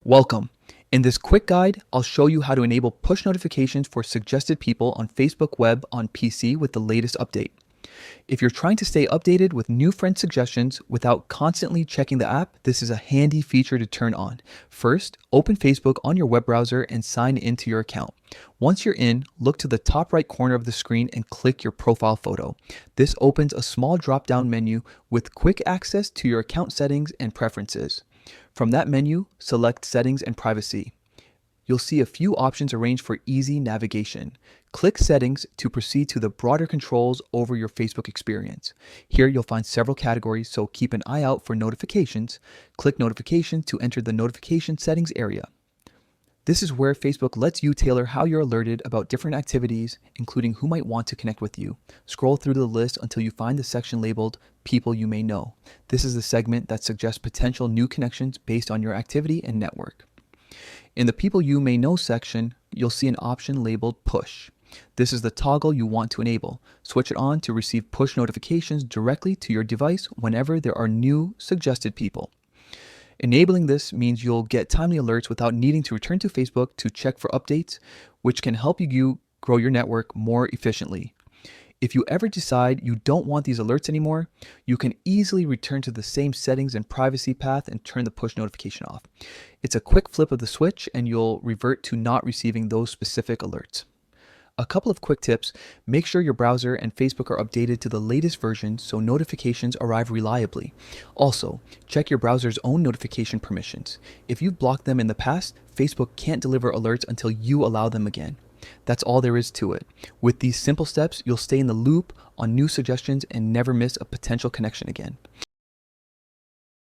Welcome. In this quick guide, I'll show you how to enable push notifications for suggested people on Facebook Web on PC with the latest update. If you're trying to stay updated with new friend suggestions without constantly checking the app, this is a handy feature to turn on. First, open Facebook on your web browser and sign into your account. Once you're in, look to the top right corner of the screen and click your profile photo. This opens a small drop-down menu with quick access to your account settings and preferences. From that menu, select Settings and Privacy. You'll see a few options arranged for easy navigation. Click Settings to proceed to the broader controls over your Facebook experience. Here you'll find several categories, so keep an eye out for notifications. Click Notifications to enter the notification settings area. This is where Facebook lets you tailor how you're alerted about different activities, including who might want to connect with you. Scroll through the list until you find the section labeled People You May Know. This is the segment that suggests potential new connections based on your activity and network. In the People You May Know section, you'll see an option labeled Push. This is the toggle you want to enable. Switch it on to receive push notifications directly to your device whenever there are new suggested people. Enabling this means you'll get timely alerts without needing to return to Facebook to check for updates, which can help you grow your network more efficiently. If you ever decide you don't want these alerts anymore, you can easily return to the same settings and privacy path and turn the push notification off. It's a quick flip of the switch and you'll revert to not receiving those specific alerts. A couple of quick tips: make sure your browser and Facebook are updated to the latest versions so notifications arrive reliably. Also, check your browser's own notification permissions. If you've blocked them in the past, Facebook can't deliver alerts until you allow them again. That's all there is to it. With these simple steps, you'll stay in the loop on new suggestions and never miss a potential connection again.